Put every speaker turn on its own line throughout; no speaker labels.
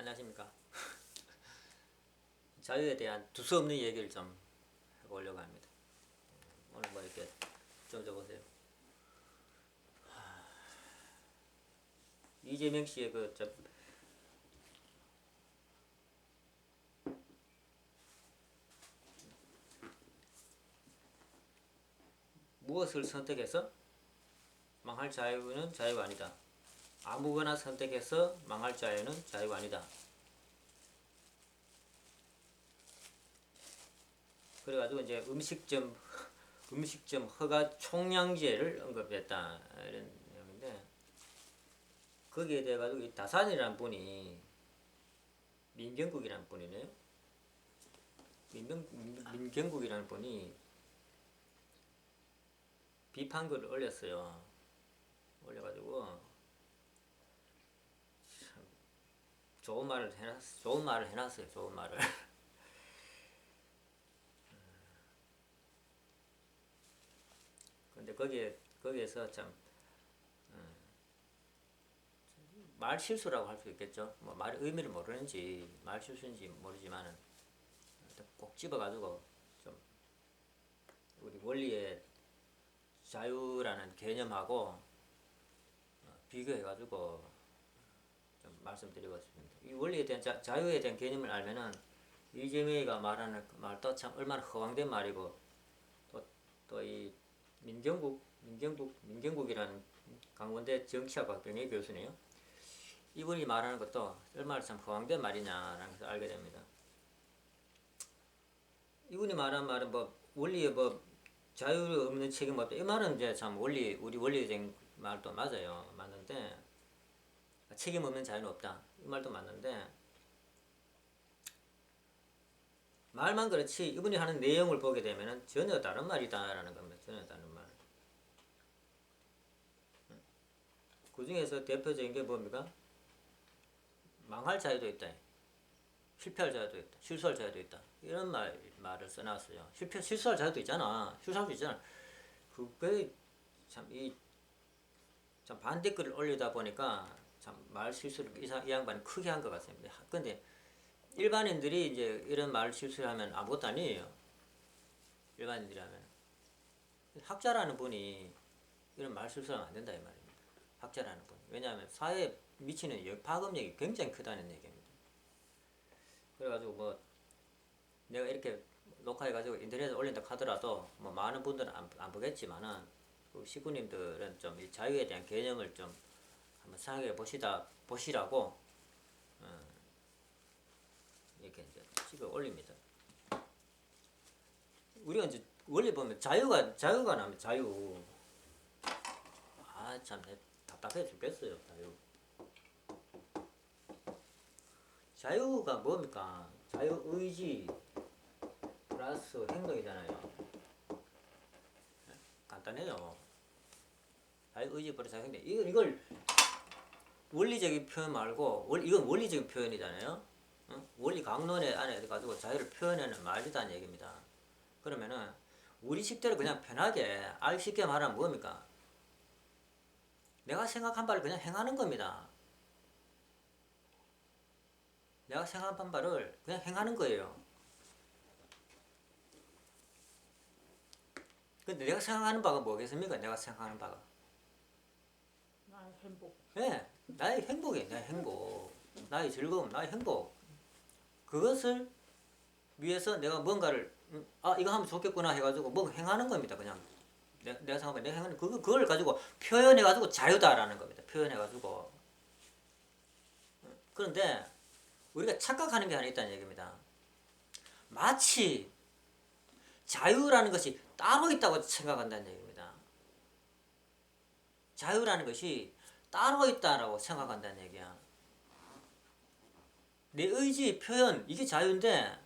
안녕하십니까. 자유에 대한 두서없는 얘기를 좀 해보려고 합니다. 오늘 뭐 이렇게 좀 적어보세요. 이재명 씨의 무엇을 선택해서 망할 자유는 자유가 아니다. 아무거나 선택해서 망할 자유는 자유가 아니다. 그래가지고 이제 음식점 허가 총량제를 언급했다 이런 내용인데, 거기에 대해 가지고 이 다산이라는 분이 민경국이라는 분이네요. 민경국이라는 분이 비판글을 올렸어요. 올려가지고 참 좋은 말을 해놨어요. 좋은 말을. 근데 거기에서 참 말 실수라고 할 수 있겠죠. 뭐 말 의미를 모르는지 말 실수인지 모르지만은 꼭 집어가지고 좀 우리 원리의 자유라는 개념하고 비교해가지고 좀 말씀드리고 싶습니다. 이 원리에 대한 자유에 대한 개념을 알면은 이재명이가 말하는 그 말도 참 얼마나 허황된 말이고, 또 이 민경국이라는 강원대 정치학과 병의 교수네요. 이분이 말하는 것도 얼마나 참 허황된 말이냐라는 것을 알게 됩니다. 이분이 말한 말은 뭐 원리에 뭐 자유 없는 책임 없다, 이 말은 이제 참 우리 원리적인 말도 맞아요. 맞는데 책임 없는 자유는 없다, 이 말도 맞는데, 말만 그렇지 이분이 하는 내용을 보게 되면 전혀 다른 말이다라는 겁니다. 전혀 다른 말. 그 중에서 대표적인 게 뭡니까? 망할 자유도 있다, 실패할 자유도 있다, 실수할 자유도 있다, 이런 말을 써놨어요. 실수할 자유도 있잖아. 실수할 수 있잖아. 그게 참 반대글을 올리다 보니까 참 말 실수를 이 양반이 크게 한 것 같습니다. 근데 일반인들이 이제 이런 말 실수를 하면 아무것도 아니에요. 일반인들이 하면. 학자라는 분이 이런 말 실수하면 안 된다 이 말입니다. 학자라는 분. 왜냐하면 사회에 미치는 파급력이 굉장히 크다는 얘기입니다. 그래가지고 뭐 내가 이렇게 녹화해가지고 인터넷에 올린다 하더라도 뭐 많은 분들은 안 보겠지만은, 그 식구님들은 좀 이 자유에 대한 개념을 좀 한번 생각해 보시라고 이렇게 이제 찍어 올립니다. 우리가 이제 원래 보면 자유가 나면 자유. 참 답답해 죽겠어요. 자유가 뭡니까? 자유의지 플러스 행동이잖아요. 간단해요. 자유의지 플러스 행동. 이걸 원리적인 표현 말고, 이건 원리적인 표현이잖아요. 원리 강론에 안에 가지고 자유를 표현하는 말이다는 얘기입니다. 그러면은 우리 식대로 그냥 편하게 알 쉽게 말하면 뭡니까? 내가 생각한 바를 그냥 행하는 겁니다. 내가 생각한 바를 그냥 행하는 거예요. 근데 내가 생각하는 바가 뭐겠습니까? 내가 생각하는 바가
나의 행복.
네, 나의 행복이에요. 나의 행복, 나의 즐거움, 나의 행복. 그것을 위해서 내가 뭔가를 이거 하면 좋겠구나 해가지고 뭔가 행하는 겁니다. 그냥 내가 생각하면 내가 행하는 그걸 가지고 표현해가지고 자유다라는 겁니다. 표현해가지고. 그런데 우리가 착각하는 게 하나 있다는 얘기입니다. 마치 자유라는 것이 따로 있다고 생각한다는 얘기입니다. 자유라는 것이 따로 있다라고 생각한다는 얘기야. 내 의지 표현, 이게 자유인데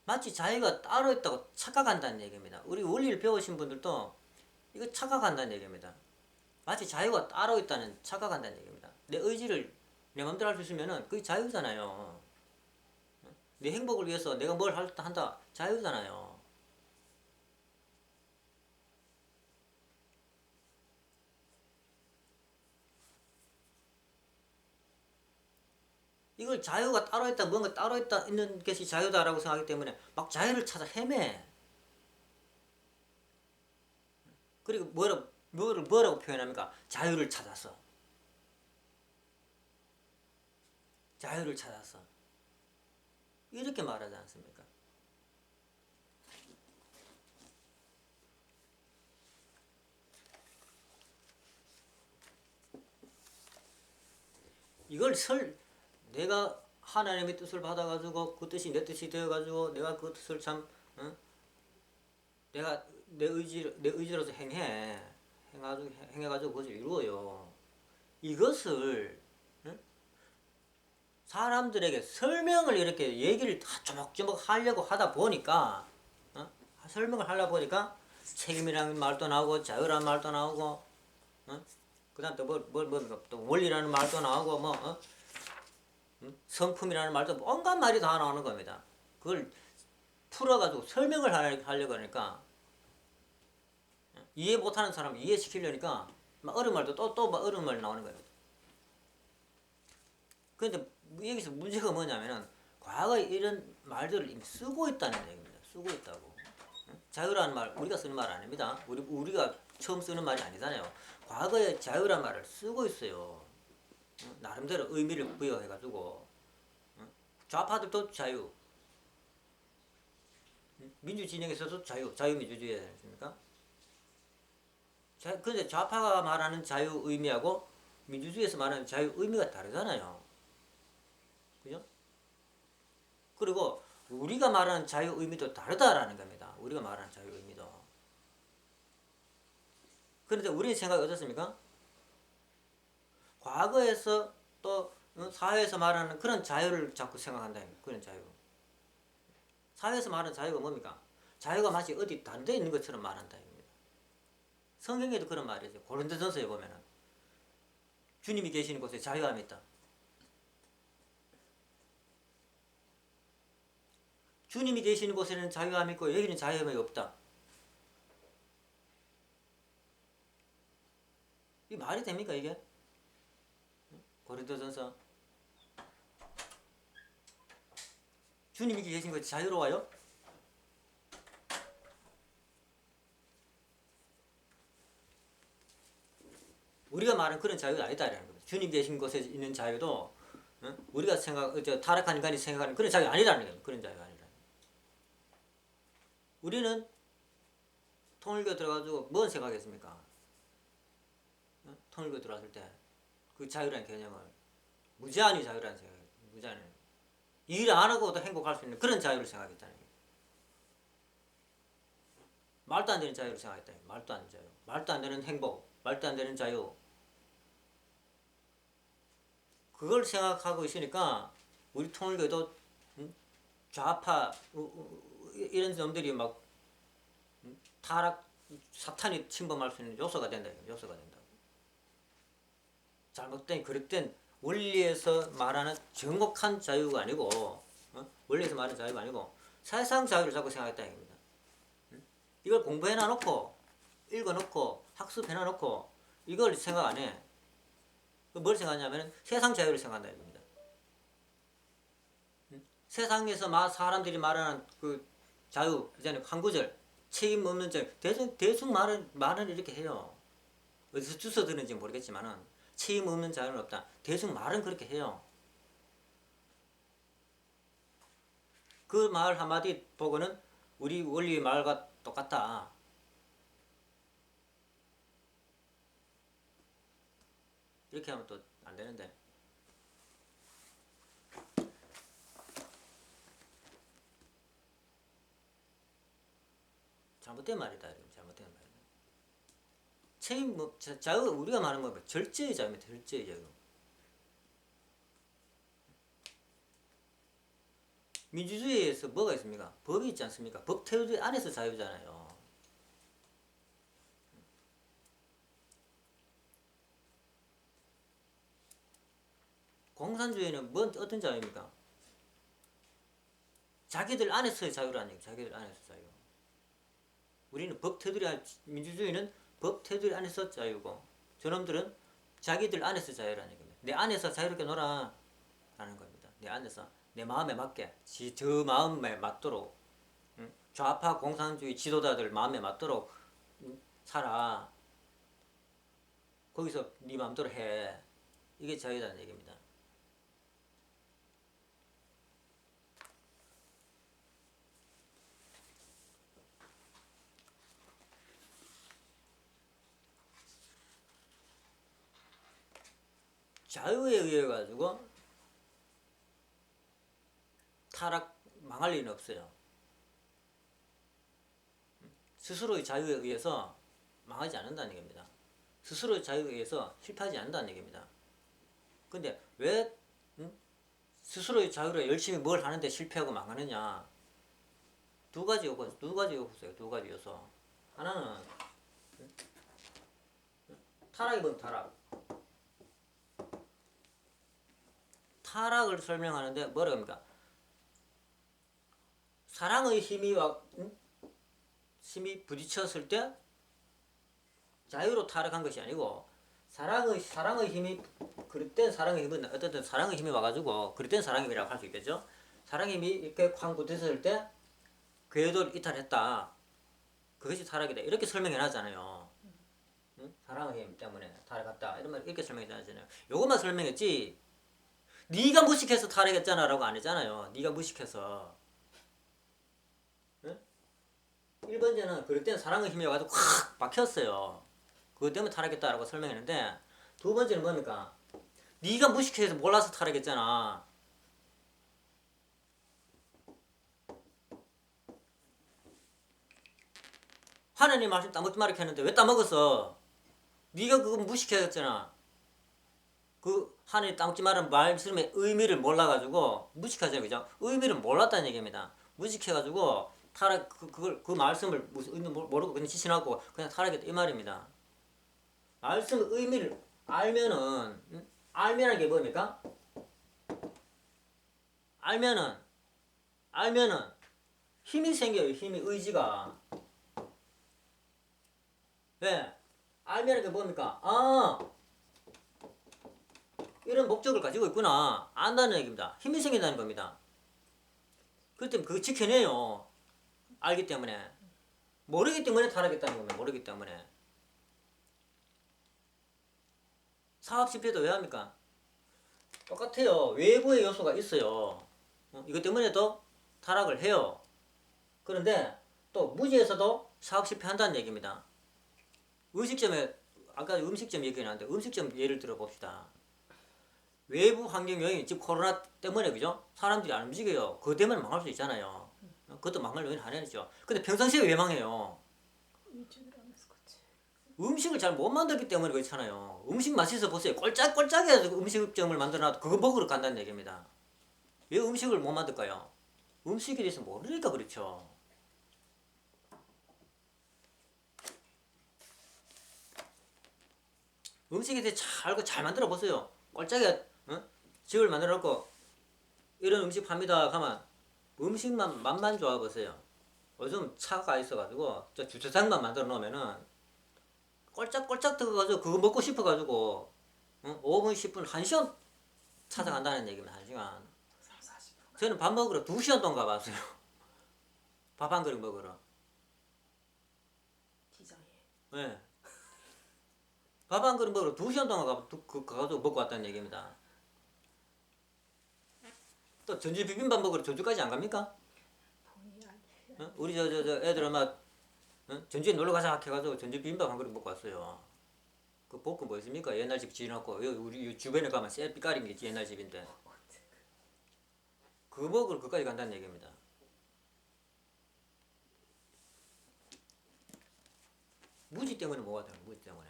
마치 자유가 따로 있다고 착각한다는 얘기입니다. 우리 원리를 배우신 분들도 이거 착각한다는 얘기입니다. 마치 자유가 따로 있다는 착각한다는 얘기입니다. 내 의지를 내 마음대로 할 수 있으면은 그게 자유잖아요. 내 행복을 위해서 내가 뭘 한다, 자유잖아요. 이걸 자유가 따로 있다, 뭔가 따로 있다 있는 것이 자유다라고 생각하기 때문에 막 자유를 찾아 헤매. 그리고 뭐라고 표현합니까? 자유를 찾았어. 자유를 찾았어. 이렇게 말하지 않습니까? 이걸 내가 하나님의 뜻을 받아가지고 그 뜻이 내 뜻이 되어가지고 내가 그 뜻을 참 내가 내 의지로서 행해가지고 그것을 이루어요. 이것을 사람들에게 설명을 이렇게 얘기를 다 조목조목 하려고 하다 보니까 설명을 하려다 보니까 책임이라는 말도 나오고 자유라는 말도 나오고 그다음 또 원리라는 말도 나오고 성품이라는 말도 온갖 말이 다 나오는 겁니다. 그걸 풀어가지고 설명을 하려고 하니까 이해 못하는 사람 이해시키려니까 막 어려운 말도 또 어려운 말이 나오는 거예요. 그런데 여기서 문제가 뭐냐면은 과거에 이런 말들을 이미 쓰고 있다는 얘기입니다. 쓰고 있다고. 자유라는 말 우리가 쓰는 말 아닙니다. 우리가 처음 쓰는 말이 아니잖아요. 과거에 자유라는 말을 쓰고 있어요. 나름대로 의미를 부여해가지고 좌파들도 자유, 민주 진영에서도 자유민주주의 아닙니까? 근데 좌파가 말하는 자유 의미하고 민주주의에서 말하는 자유 의미가 다르잖아요. 그죠? 그리고 우리가 말하는 자유 의미도 다르다라는 겁니다. 우리가 말하는 자유 의미도. 그런데 우리 생각이 어떻습니까? 과거에서 또 사회에서 말하는 그런 자유를 자꾸 생각한다. 그런 자유. 사회에서 말하는 자유가 뭡니까? 자유가 마치 어디 다른 데 있는 것처럼 말한다. 성경에도 그런 말이죠. 고린도전서에 보면은 주님이 계시는 곳에 자유함이 있다. 주님이 계시는 곳에는 자유함이 있고 여기는 자유함이 없다. 이 말이 됩니까 이게? 고린도전서 주님이 계신 곳에 자유로워요? 우리가 말하는 그런 자유가 아니다라는 겁니다. 주님 계신 곳에 있는 자유도 우리가 타락한 인간이 생각하는 그런 자유가 아니라는 겁니다. 그런 자유가 아니라. 우리는 통일교 들어가지고 뭔 생각했습니까? 통일교 들어왔을 때 그 자유라는 개념을 무제한이 자유라는 생각이에요. 무제한. 일 안 하고도 행복할 수 있는 그런 자유를 생각했다는 거예요. 말도 안 되는 자유를 생각했다. 말도 안 되는 자유. 말도 안 되는 행복. 말도 안 되는 자유. 그걸 생각하고 있으니까 우리 통일교도 좌파 이런 놈들이 막 타락 사탄이 침범할 수 있는 요소가 된다. 요소가 된다. 잘못된 그릇된 원리에서 말하는 정확한 자유가 아니고 원리에서 말하는 자유가 아니고 세상 자유를 자꾸 생각했다 얘기입니다. 이걸 공부해 놔놓고 읽어 놓고 학습해 놔놓고 이걸 생각 안 해. 뭘 생각하냐면 세상 자유를 생각한다 얘기입니다. 세상에서 사람들이 말하는 그 자유 이제는 한 구절 책임 없는 자유 대충 말을 이렇게 해요. 어디서 주워 들은지 모르겠지만은 책임 없는 자유는 없다. 대충 말은 그렇게 해요. 그 말 한마디 보고는 우리 원리의 말과 똑같다. 이렇게 하면 또 안 되는데. 잘못된 말이다. 잘못된 말이다. 책임 자유 우리가 말하는 건 절제의 자유입니다. 절제의 자유. 민주주의에서 뭐가 있습니까? 법이 있지 않습니까? 법 테두리 안에서 자유잖아요. 공산주의는 어떤 자유입니까? 자기들 안에서의 자유라는 얘기. 자기들 안에서 자유. 우리는 법 테두리 민주주의는 법 테두리 안에서 자유고 저놈들은 자기들 안에서 자유라는 겁니다. 내 안에서 자유롭게 놀아 라는 겁니다. 내 안에서 내 마음에 맞게 저 마음에 맞도록 좌파 공산주의 지도자들 마음에 맞도록 살아. 거기서 네 마음대로 해. 이게 자유다는 얘기입니다. 자유에 의해 가지고 타락 망할 일은 없어요. 스스로의 자유에 의해서 망하지 않는다는 얘기입니다. 스스로의 자유에 의해서 실패하지 않는다는 얘기입니다. 근데 왜 스스로의 자유로 열심히 뭘 하는데 실패하고 망하느냐? 두 가지 요소 있어요. 두 가지 요소. 하나는 타락이 뭔 타락. 타락을 설명하는데 뭐라고 합니까? 사랑의 힘이 부딪혔을 때 자유로 타락한 것이 아니고 사랑의 힘이 그릇된 사랑의 힘은 어쨌든 사랑의 힘이 와가지고 그릇된 사랑의 힘이라고 할 수 있겠죠. 사랑의 힘이 이렇게 쾅 부딪혔을 때 궤도를 이탈했다. 그것이 타락이다. 이렇게 설명해 놨잖아요. 사랑의 힘 때문에 타락했다. 이런 말 이렇게 설명해 놨잖아요. 요것만 설명했지. 네가 무식해서 타락했잖아라고 안 했잖아요. 네가 무식해서. 1번째는 그릇된 사랑의 힘이 와가지고 확 박혔어요. 그것 때문에 타락했다라고 설명했는데 두 번째는 뭡니까? 네가 무식해서 몰라서 타락했잖아. 하나님 말씀 따먹지 말라 했는데 왜 따먹었어? 네가 그거 무식해졌잖아. 그 하나님 따먹지 말라는 말씀의 의미를 몰라가지고 무식하잖아요. 그죠? 의미를 몰랐다는 얘기입니다. 무식해가지고 타락 그 말씀을 무슨 의미 모르고 그냥 지신하고 그냥 타락했다 이 말입니다. 말씀의 의미를 알면은 게 뭡니까? 알면은 힘이 생겨요. 힘이 의지가. 왜? 알면은 게 뭡니까? 이런 목적을 가지고 있구나. 안다는 얘기입니다. 힘이 생긴다는 겁니다. 그렇기 때문에 그거 지켜내요. 알기 때문에. 모르기 때문에 타락했다는 겁니다. 모르기 때문에. 사업 실패도 왜 합니까? 똑같아요. 외부의 요소가 있어요. 이것 때문에도 타락을 해요. 그런데 또 무지에서도 사업 실패한다는 얘기입니다. 아까 음식점 얘기 나왔는데 음식점 예를 들어 봅시다. 외부 환경 요인, 즉 코로나 때문에 그죠? 사람들이 안 움직여요. 그것 때문에 망할 수 있잖아요. 그것도 망할 요인 하나죠. 근데 평상시에 왜 망해요? 음식을 잘 못 만들기 때문에 그렇잖아요. 음식 맛있어 보세요. 꼴짝꼴짝해 음식점을 만들어놔도 그거 먹으러 간다는 얘기입니다. 왜 음식을 못 만들까요? 음식에 대해서 모르니까 그렇죠. 음식에 대해 잘 알고 잘 만들어 보세요. 꼴짝에 집을 만들어 놓고 이런 음식 팝니다 가면 음식만 맛만 좋아 보세요. 요즘 차가 있어가지고 저 주차장만 만들어 놓으면은 꼴짝꼴짝 들어가지고 그거 먹고 싶어가지고 5분 10분 1시간 찾아간다는 얘기입니다. 1시간. 저는 밥 먹으러 2시간 동안 가봤어요. 밥 한 그릇 먹으러.
기장에.
네. 밥 한 그릇 먹으러 2시간 동안 가가지고 먹고 왔다는 얘기입니다. 또 전주 비빔밥 먹으러 전주까지 안 갑니까? 우리 저 애들 아마 전주에 놀러 가자 해가지고 전주 비빔밥 한 그릇 먹고 왔어요. 그 볶음 뭐 있습니까? 옛날 집 지어놓고 우리 주변에 가면 쎄 삐까린 게 옛날 집인데 그거 먹으러 그까지 간다는 얘기입니다. 무지 때문에 뭐가 되는 무지 때문에.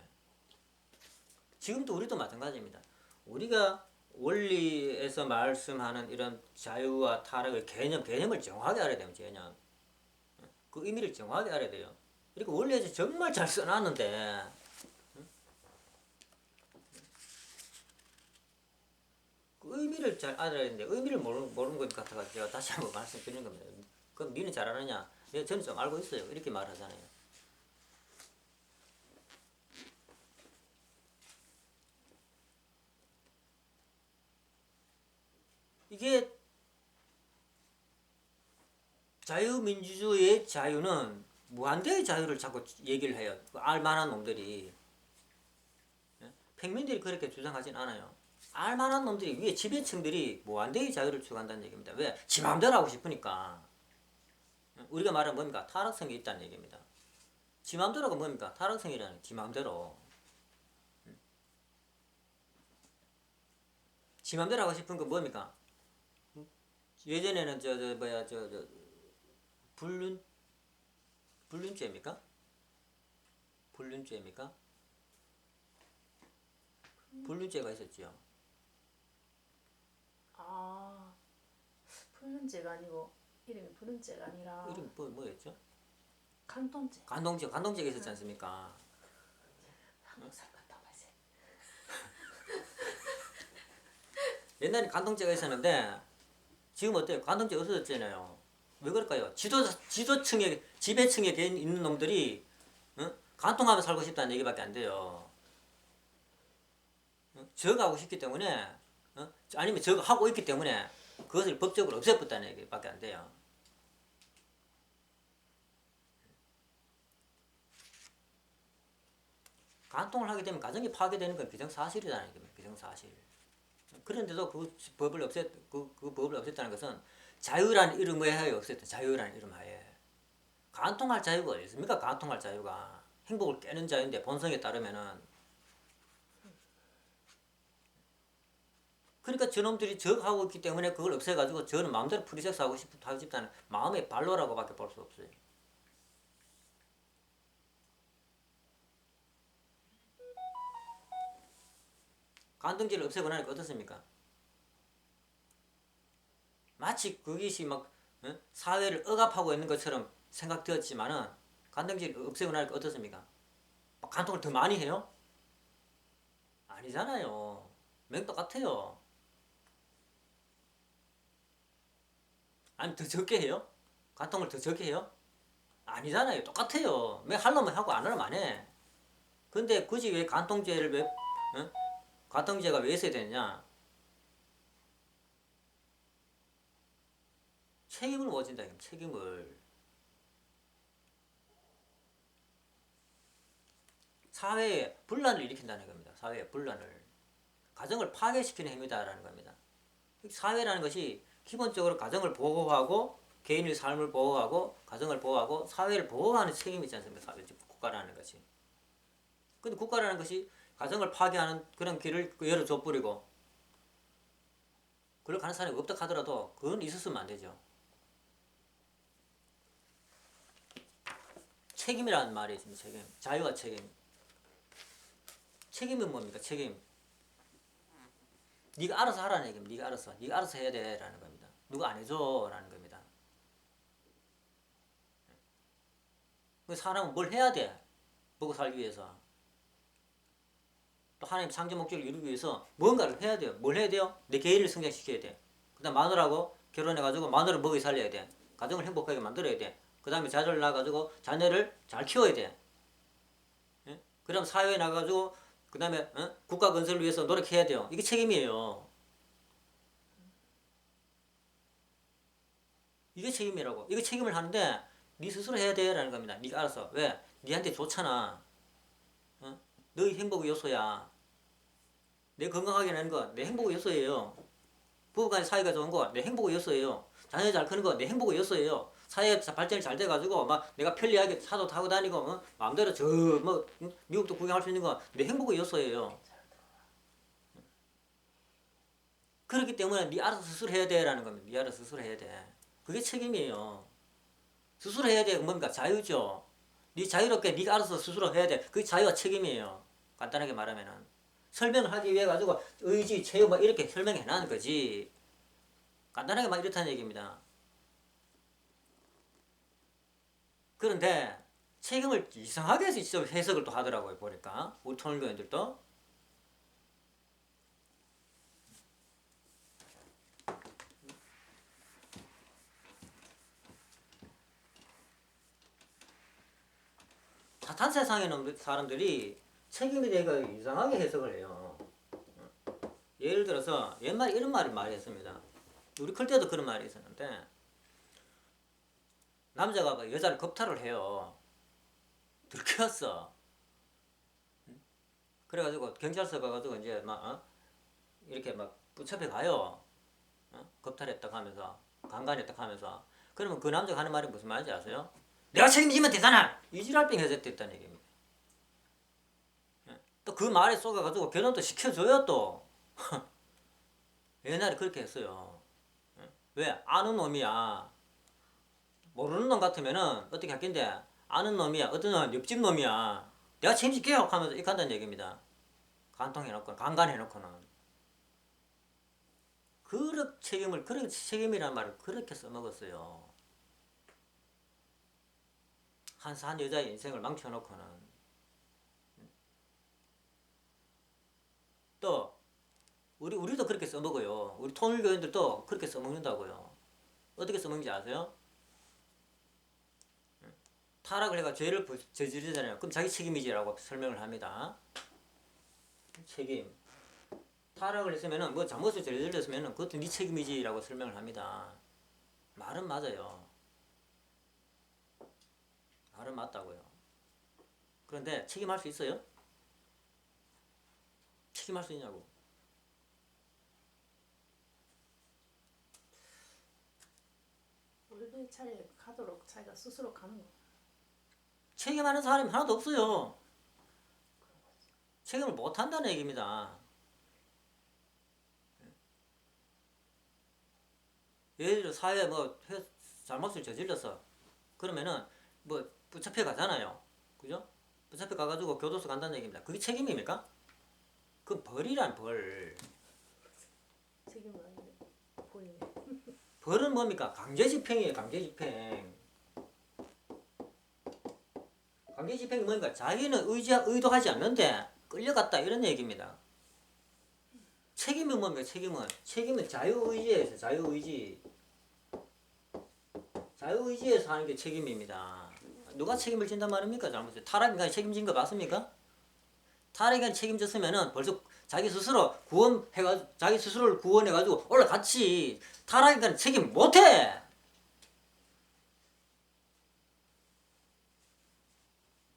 지금도 우리도 마찬가지입니다. 우리가 원리에서 말씀하는 이런 자유와 타락의 개념을 정확하게 알아야 돼요. 개념. 그 의미를 정확하게 알아야 돼요. 그리고 원리에서 정말 잘 써놨는데 그 의미를 잘 알아야 되는데 의미를 모르는 것 같아가지고 제가 다시 한번 말씀드리는 겁니다. 그럼 니는 잘 알았냐? 저는 좀 알고 있어요. 이렇게 말하잖아요. 이게 자유민주주의의 자유는 무한대의 자유를 자꾸 얘기를 해요. 알만한 놈들이. 평민들이 그렇게 주장하진 않아요. 알만한 놈들이 위에 지배층들이 무한대의 자유를 추구한다는 얘기입니다. 왜? 지 마음대로 하고 싶으니까. 우리가 말하는 뭡니까? 타락성이 있다는 얘기입니다. 지 마음대로가 뭡니까? 타락성이라는 지 마음대로. 지 마음대로 하고 싶은 건 뭡니까? 예전에는 불륜죄입니까? 불륜죄입니까? 불륜죄가 있었죠.
아, 불륜죄가 아니고 이름이 불륜죄가 아니라
이름 뭐였죠?
간통죄.
간동죄가 있었지 않습니까?
한국 사람 같다 말세.
옛날에 간동죄가 있었는데 지금 어때요? 간동죄 없어졌잖아요. 왜 그럴까요? 지도층에 지배층에 있는 놈들이 간통하며 살고 싶다는 얘기밖에 안 돼요. 저거 하고 싶기 때문에 아니면 저거 하고 있기 때문에 그것을 법적으로 없애버렸다는 얘기밖에 안 돼요. 간통을 하게 되면 가정이 파괴되는 건 기정사실이라는 얘기입니다. 기정사실. 그런데도 그 법을 없앴다는 것은 자유라는 이름 하에 없앴다. 자유라는 이름 하에. 간통할 자유가 어디 있습니까? 간통할 자유가. 행복을 깨는 자유인데 본성에 따르면은. 그러니까 저놈들이 저거 하고 있기 때문에 그걸 없애가지고 저는 마음대로 프리섹스 하고 싶다는 마음의 발로라고 밖에 볼 수 없어요. 간통죄를 없애고 나니까 어떻습니까? 마치 그것이 막 사회를 억압하고 있는 것처럼 생각되었지만은 간통죄를 없애고 나니까 어떻습니까? 막 간통을 더 많이 해요? 아니잖아요. 맹 똑같아요. 아니 더 적게 해요? 간통을 더 적게 해요? 아니잖아요. 똑같아요. 맹 하려면 하고 안 하려면 안 해. 근데 굳이 왜 간통죄를 왜 간통죄가 왜 있어야 되느냐? 책임을 못 진다. 책임을. 사회에 분란을 일으킨다는 겁니다. 사회에 분란을. 가정을 파괴시키는 행위다라는 겁니다. 사회라는 것이 기본적으로 가정을 보호하고 개인의 삶을 보호하고 가정을 보호하고 사회를 보호하는 책임이 있지 않습니까? 사회, 국가라는 것이. 근데 국가라는 것이 가정을 파괴하는 그런 길을 열어줘 버리고 그걸 가는 사람이 없다 하더라도 그건 있었으면 안 되죠. 책임이라는 말이 있습니다. 책임. 자유와 책임. 책임은 뭡니까? 책임. 네가 알아서 하라는 얘기입니다. 네가 알아서 해야 돼라는 겁니다. 누가 안 해줘라는 겁니다. 사람은 뭘 해야 돼? 먹고 살기 위해서. 또 하나님 창조 목적을 이루기 위해서 뭔가를 해야 돼요. 뭘 해야 돼요? 내 개인을 성장시켜야 돼. 그 다음 마누라하고 결혼해가지고 마누라를 먹여 살려야 돼. 가정을 행복하게 만들어야 돼. 그 다음에 자녀를 낳아가지고 자녀를 잘 키워야 돼. 예? 그 다음 사회에 나가가지고 그 다음에 국가 건설을 위해서 노력해야 돼요. 이게 책임이에요. 이게 책임이라고. 이거 책임을 하는데 네 스스로 해야 돼라는 겁니다. 네가 알아서. 왜? 네한테 좋잖아. 너의 행복의 요소야. 내 건강하게 하는 거 내 행복의 요소예요. 부부간의 사이가 좋은 거 내 행복의 요소예요. 자녀 잘 크는 거 내 행복의 요소예요. 사회 발전이 잘 돼가지고 막 내가 편리하게 차도 타고 다니고 마음대로 미국도 구경할 수 있는 거 내 행복의 요소예요. 그렇기 때문에 네 알아서 스스로 해야 돼라는 겁니다. 네 알아서 스스로 해야 돼. 그게 책임이에요. 스스로 해야 돼. 뭡니까? 자유죠. 네 자유롭게 네가 알아서 스스로 해야 돼. 그게 자유와 책임이에요. 간단하게 말하면은 설명을 하기 위해 가지고 의지, 체육 막 이렇게 설명해 놔는 거지. 간단하게 막 이렇다는 얘기입니다. 그런데 책임을 이상하게 해서 해석을 또 하더라고요. 보니까 우리 통일교인들도 사탄 세상에 있는 사람들이 책임에 대해 이상하게 해석을 해요. 예를 들어서 옛말에 이런 말을 많이 했습니다. 우리 클 때도 그런 말이 있었는데 남자가 막 여자를 겁탈을 해요. 들켰어. 그래가지고 경찰서 가가지고 이제 막 이렇게 막 붙잡혀 가요. 겁탈했다고 하면서 강간했다고 하면서 그러면 그 남자가 하는 말이 무슨 말인지 아세요? 내가 책임지면 되잖아. 이지랄병 해줬다는 얘기입니다. 또 그 말에 쏘가가지고 결혼도 시켜줘요 또. 옛날에 그렇게 했어요. 왜? 아는 놈이야. 모르는 놈 같으면은 어떻게 할긴데 아는 놈이야. 어떤 놈은 옆집 놈이야. 내가 책임질게요 하면서 이렇게 한다는 얘기입니다. 간통해놓고 강간해놓고는 그렇게 책임이라는 말을 그렇게 써먹었어요. 한 여자의 인생을 망쳐놓고는 또 우리도 그렇게 써먹어요. 우리 통일교인들도 그렇게 써먹는다고요. 어떻게 써먹는지 아세요? 타락을 해가 죄를 저지르잖아요. 그럼 자기 책임이지라고 설명을 합니다. 책임. 타락을 했으면은 뭐 잘못을 저질렀으면은 그것도 네 책임이지라고 설명을 합니다. 말은 맞아요. 말은 맞다고요. 그런데 책임할 수 있어요? 책임할 수 있냐고.
원래 차례 가도록 자기가 스스로 가는 거.
책임하는 사람이 하나도 없어요. 책임을 못 한다는 얘기입니다. 예를 들어 사회에 뭐 잘못을 저질렀어. 그러면은 뭐 붙잡혀 가잖아요. 그죠? 붙잡혀 가가지고 교도소 간다는 얘기입니다. 그게 책임입니까? 그건 벌이란 벌.
책임은 아닌데 보이네.
벌은 뭡니까? 강제집행이에요. 강제집행. 강제집행이 뭔가 자기는 의도하지 않는데 끌려갔다 이런 얘기입니다. 책임은 뭡니까? 책임은 자유의지에서 자유의지. 자유의지에서 하는 게 책임입니다. 누가 책임을 진단 말입니까? 잘못해. 타락인간이 책임진 거 맞습니까? 타락인간이 책임졌으면은 벌써 자기 스스로를 구원해가지고 올라갔지. 타락인간은 책임 못해.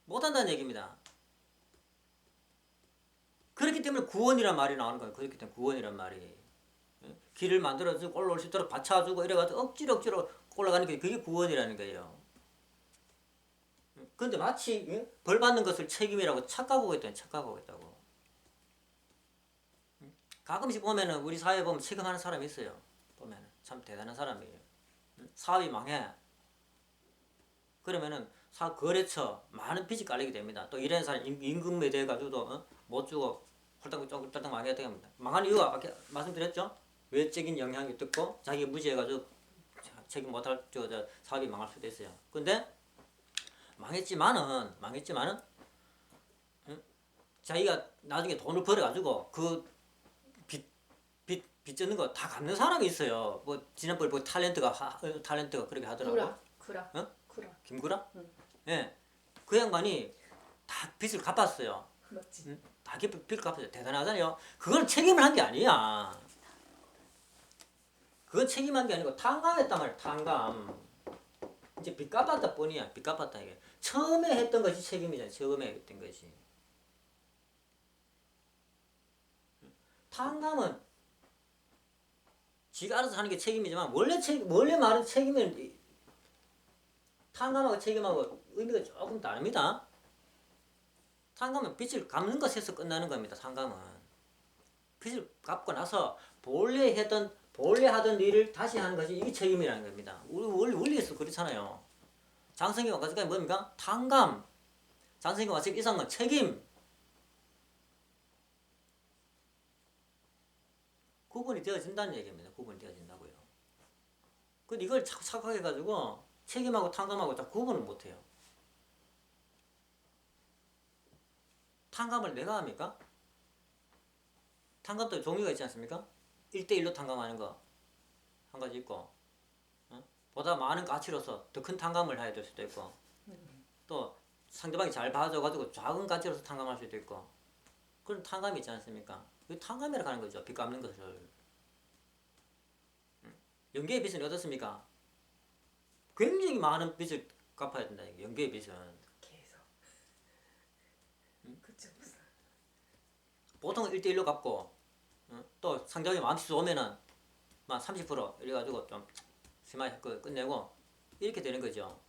못한다는 얘기입니다. 그렇기 때문에 구원이란 말이 나오는 거예요. 그렇기 때문에 구원이란 말이. 길을 만들어주고 올라올 수 있도록 받쳐주고 이래가지고 억지로 올라가는 게 그게 구원이라는 거예요. 근데 마치 벌 받는 것을 책임이라고 착각하고 있다고. 가끔씩 보면은 우리 사회에 보면 책임하는 사람이 있어요. 보면은 참 대단한 사람이에요. 사업이 망해. 그러면은 거래처 많은 빚이 깔리게 됩니다. 또 이런 사람 임금에 대해 가지고도 못 주고 홀딱 망해야 됩니다. 망하는 이유가 아까 말씀드렸죠. 외적인 영향이 듣고 자기 무지해가지고 책임 못할 사업이 망할 수도 있어요. 근데 망했지만은 자기가 나중에 돈을 벌어가지고 그 빚 졌는 거 다 갚는 사람이 있어요. 뭐 지난번에 뭐 탤런트가 그렇게 하더라고.
구라.
어?
구라.
김구라?
응.
예. 그 양반이 다 빚을 갚았어요.
맞지.
응? 다 빚을 갚았어요. 대단하잖아요. 그걸 책임을 한 게 아니야. 그건 책임한 게 아니고 탕감했단 말이야. 탕감. 이제 빚 갚았다 뿐이야. 빚 갚았다 이게. 처음에 했던 것이 책임이잖아. 처음에 했던 것이. 탕감은 지가 알아서 하는 게 책임이지만 원래 말은 책임은 탕감하고 책임하고 의미가 조금 다릅니다. 탕감은 빚을 갚는 것에서 끝나는 겁니다. 탕감은 빚을 갚고 나서 본래 하던 일을 다시 하는 것이 이게 책임이라는 겁니다. 우리 원리에서 그렇잖아요. 장성기가 가지고 뭡니까? 탕감. 장성기가 마치 이상은 책임. 구분이 되어진다는 얘기입니다. 구분이 되어진다고요. 근데 이걸 자꾸 착각해가지고 책임하고 탕감하고 다 구분을 못해요. 탕감을 내가 합니까? 탕감도 종류가 있지 않습니까? 1대1로 탕감하는 거 한 가지 있고 보다 많은 가치로서 더 큰 탕감을 해야 될 수도 있고 또 상대방이 잘 봐줘가지고 작은 가치로서 탕감할 수도 있고 그런 탕감이 있지 않습니까? 그 탕감이라고 하는 거죠. 빚 갚는 것을. 연계의 빚은 어떻습니까? 굉장히 많은 빚을 갚아야 된다. 연계의 빚은
계속. 그쵸 무슨.
보통 1대1로 갚고 또 상대방이 마음씨도 오면은 막 30% 이래가지고 좀 심하게 끝내고 이렇게 되는 거죠.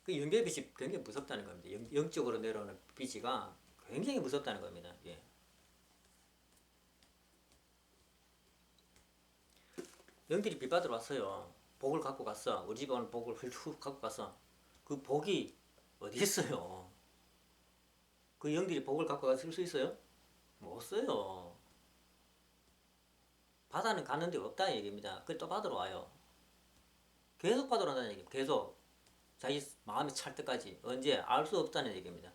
그 연계의 빚이 굉장히 무섭다는 겁니다. 영적으로 내려오는 빚이가 굉장히 무섭다는 겁니다. 예. 영들이 빚 받으러 왔어요. 복을 갖고 갔어. 우리 집에 오는 복을 훌 갖고 갔어. 그 복이 어디 있어요? 그 영들이 복을 갖고 가서 쓸 수 있어요? 못 써요. 바다는 가는 데 없다는 얘기입니다. 그걸 또 받으러 와요. 계속 받으러 온다는 얘기입니다. 계속. 자기 마음이 찰 때까지. 언제? 알 수 없다는 얘기입니다.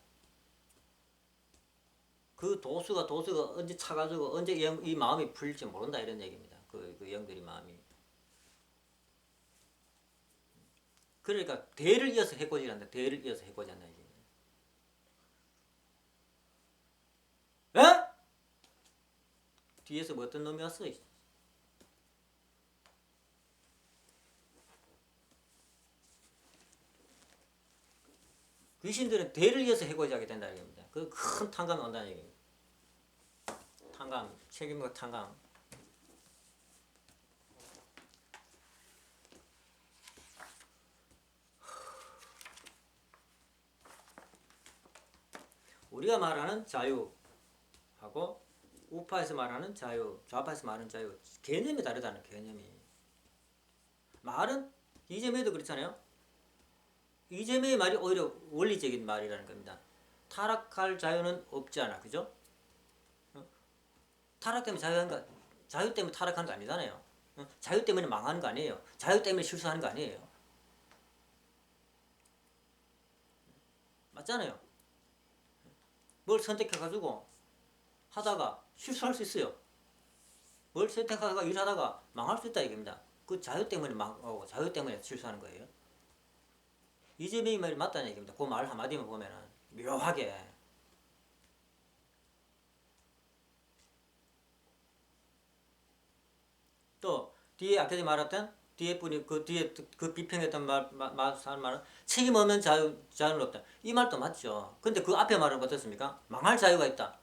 그 도수가 언제 차가지고 언제 이 마음이 풀릴지 모른다 이런 얘기입니다. 그 영들이 마음이. 그러니까 대를 이어서 해코지한다. 대를 이어서 해코지한다 얘기입니다. 에? 뒤에서 뭐 어떤 놈이 왔어? 귀신들은 대를 이어서 해코지하게 된다는 얘기입니다. 그 큰 탕감이 온다는 얘기입니다. 탕감, 책임과 탕감. 우리가 말하는 자유하고 우파에서 말하는 자유, 좌파에서 말하는 자유 개념이 다르다는 개념이. 말은 이재명도 그렇잖아요. 이재명의 말이 오히려 원리적인 말이라는 겁니다. 타락할 자유는 없지 않아, 그죠? 타락 때문에 자유 때문에 타락하는 거 아니잖아요. 자유 때문에 망하는 거 아니에요. 자유 때문에 실수하는 거 아니에요. 맞잖아요. 뭘 선택해가지고 하다가 실수할 수 있어요. 뭘 선택하다가 일하다가 망할 수 있다 이겁니다. 그 자유 때문에 망하고 자유 때문에 실수하는 거예요. 이재명이 말이 맞다는 얘기입니다. 그 말 한마디만 보면은 묘하게. 또 뒤에 아까 전에 말했던 뒤에 분이 그 뒤에 그 비평했던 말은 책임 없는 자유는 없다. 이 말도 맞죠. 근데 그 앞에 말은 어떻습니까? 망할 자유가 있다.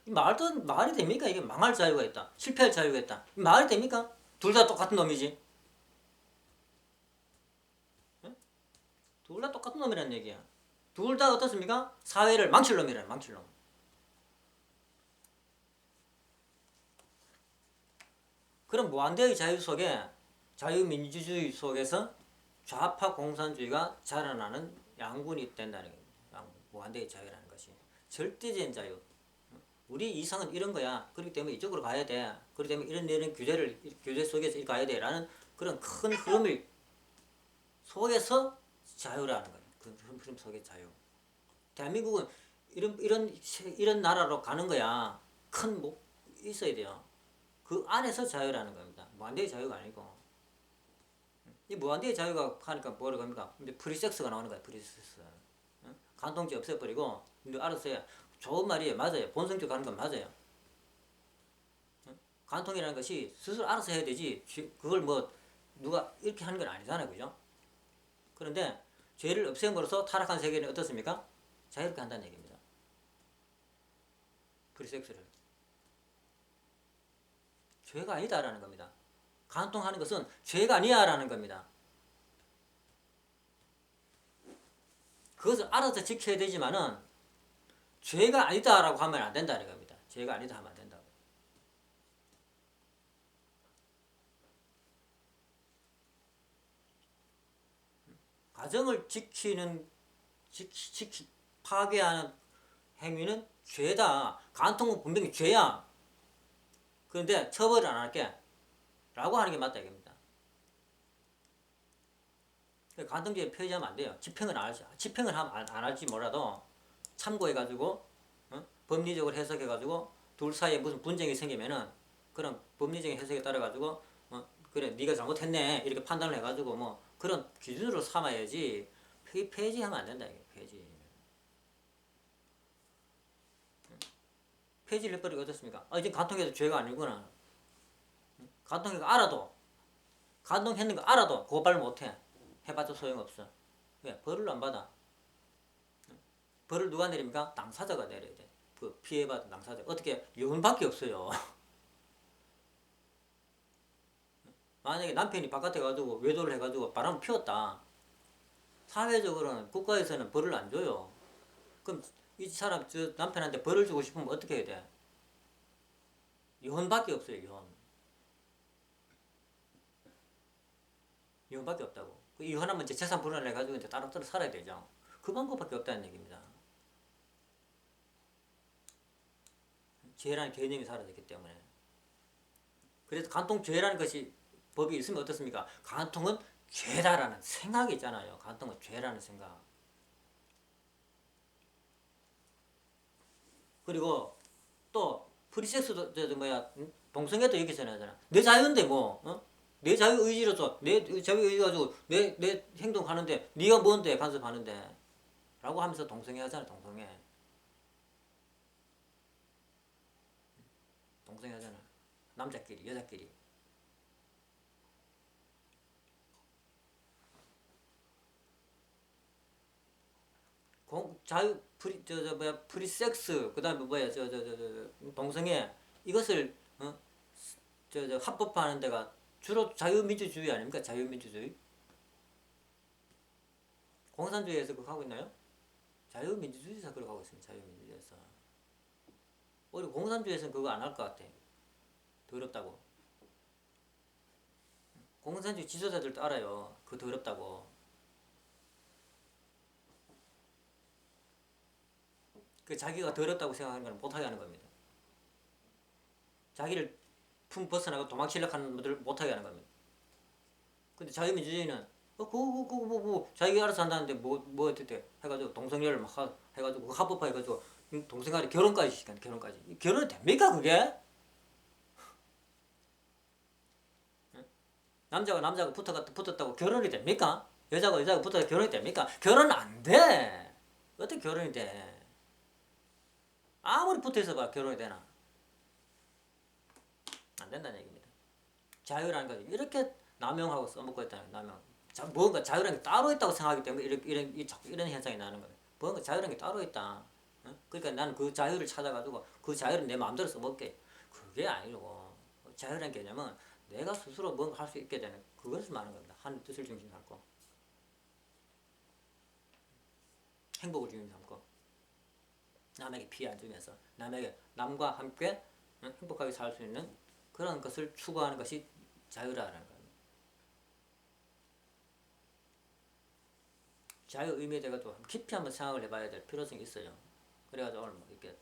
이 말이 됩니까? 이게 망할 자유가 있다. 실패할 자유가 있다. 이 말이 됩니까? 둘 다 똑같은 놈이지. 둘 다 똑같은 놈이라는 얘기야. 둘 다 어떻습니까? 사회를 망칠 놈이라는 망칠 놈. 그럼 무한대의 자유 속에 자유민주주의 속에서 좌파 공산주의가 자라나는 양분이 된다는 겁니다. 무한대의 자유라는 것이 절대적인 자유. 우리 이상은 이런 거야. 그렇기 때문에 이쪽으로 가야 돼. 그렇기 때문에 이런 규제 속에서 이렇게 가야 돼라는 그런 큰 흐름을 속에서 자유라는 거예요. 그 흐름 속의 자유. 대한민국은 이런 나라로 가는 거야. 큰 목 있어야 돼요. 그 안에서 자유라는 겁니다. 무한대의 자유가 아니고. 이 무한대의 자유가 하니까 뭐라고 합니까? 이제 프리섹스가 나오는 거야. 프리섹스. 간통죄 없애버리고 알아서 해. 좋은 말이에요. 맞아요. 본성적으로 가는 건 맞아요. 간통이라는 것이 스스로 알아서 해야 되지 그걸 뭐 누가 이렇게 하는 건 아니잖아요. 그죠? 그런데 죄를 없앰으로써 타락한 세계는 어떻습니까? 자유롭게 한다는 얘기입니다. 프리섹스를. 죄가 아니다라는 겁니다. 간통하는 것은 죄가 아니야라는 겁니다. 그것을 알아서 지켜야 되지만은 죄가 아니다라고 하면 안 된다는 겁니다. 죄가 아니다 하면 안 된다고. 가정을 파괴하는 행위는 죄다. 간통은 분명히 죄야. 그런데 처벌을 안 할게. 라고 하는 게 맞다 이겁니다. 간통죄에 폐지하면 안 돼요. 집행을 안 할지. 집행을 안 할지 몰라도 참고해가지고 법리적으로 해석해가지고 둘 사이에 무슨 분쟁이 생기면은 그런 법리적인 해석에 따라가지고 그래 네가 잘못했네 이렇게 판단을 해가지고 뭐 그런 기준으로 삼아야지 폐지하면 안 된다 이게 폐지. 폐지를 해버리고 어떻습니까? 이제 간통해도 죄가 아니구나. 간통인 거 알아도 간통했는 거 알아도 고발 못해. 해봤자 소용없어. 왜? 벌을 안 받아. 벌을 누가 내립니까? 당사자가 내려야 돼. 그 피해받은 당사자. 어떻게 요원밖에 없어요. 만약에 남편이 바깥에 가지고 외도를 해가지고 바람을 피웠다. 사회적으로는 국가에서는 벌을 안 줘요. 그럼 이 사람 저 남편한테 벌을 주고 싶으면 어떻게 해야 돼? 요원밖에 없어요. 요원. 요원밖에 없다고. 그 이혼하면 이제 재산 분할을 해가지고 이제 따로 살아야 되죠. 그 방법밖에 없다는 얘기입니다. 죄라는 개념이 사라졌기 때문에. 그래서 간통죄라는 것이 법이 있으면 어떻습니까? 간통은 죄다라는 생각이 있잖아요. 간통은 죄라는 생각. 그리고 또 프리섹스도 동성애도 얘기잖아. 내 자유인데 뭐 내 자유 의지로서 내 자유 의지 가지고 내 행동하는데 네가 뭔데 간섭하는데 라고 하면서 동성애 하잖아. 동성애 하잖아. 남자끼리 여자끼리. 자유 프리섹스 그다음에 뭐야 동성애 이것을 합법화하는 데가 주로 자유민주주의 아닙니까? 자유민주주의. 공산주의에서 그거 하고 있나요? 자유민주주의에서 그렇게 하고 있습니다. 자유민주주의에서. 오히려 공산주의에서는 그거 안 할 것 같아. 더럽다고. 공산주의 지도자들도 알아요. 그거 더럽다고. 그 자기가 더럽다고 생각하는 건 못하게 하는 겁니다. 자기를 품 벗어나고 도망치려고 하는 분들을 못하게 하는 겁니다. 근데 자유민주주의는 자기가 알아서 한다는데 뭐 어떻게 해가지고 동성애를 막 해가지고 합법화 해가지고 동성애를 결혼까지 시켰는데 결혼까지. 결혼이 됩니까 그게? 남자가 붙었다고 결혼이 됩니까? 여자가 붙었다고 결혼이 됩니까? 결혼 안 돼. 어떻게 결혼이 돼? 아무리 붙어있어 봐 결혼이 되나? 안 된다는 얘기입니다. 자유라는 것이 이렇게 남용하고 써먹고 있다는 남용. 뭔가 자유라는 게 따로 있다고 생각하기 때문에 이런 현상이 나는 거예요. 뭔가 자유라는 게 따로 있다. 그러니까 나는 그 자유를 찾아가지고 그 자유를 내 마음대로 써먹게. 그게 아니고 자유라는 개념은 내가 스스로 뭔가 할 수 있게 되는 그것을 말하는 겁니다. 하는 뜻을 중심 삼고 행복을 중심 삼고 남에게 피해 안 주면서 남과 함께 행복하게 살 수 있는 그런 것을 추구하는 것이 자유라는 겁니다. 자유 의미에 대해서 좀 깊이 한번 생각을 해봐야 될 필요성이 있어요. 그래가지고 오늘 뭐 이렇게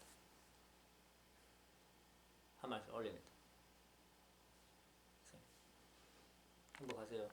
한 말씀 올립니다. 행복하세요.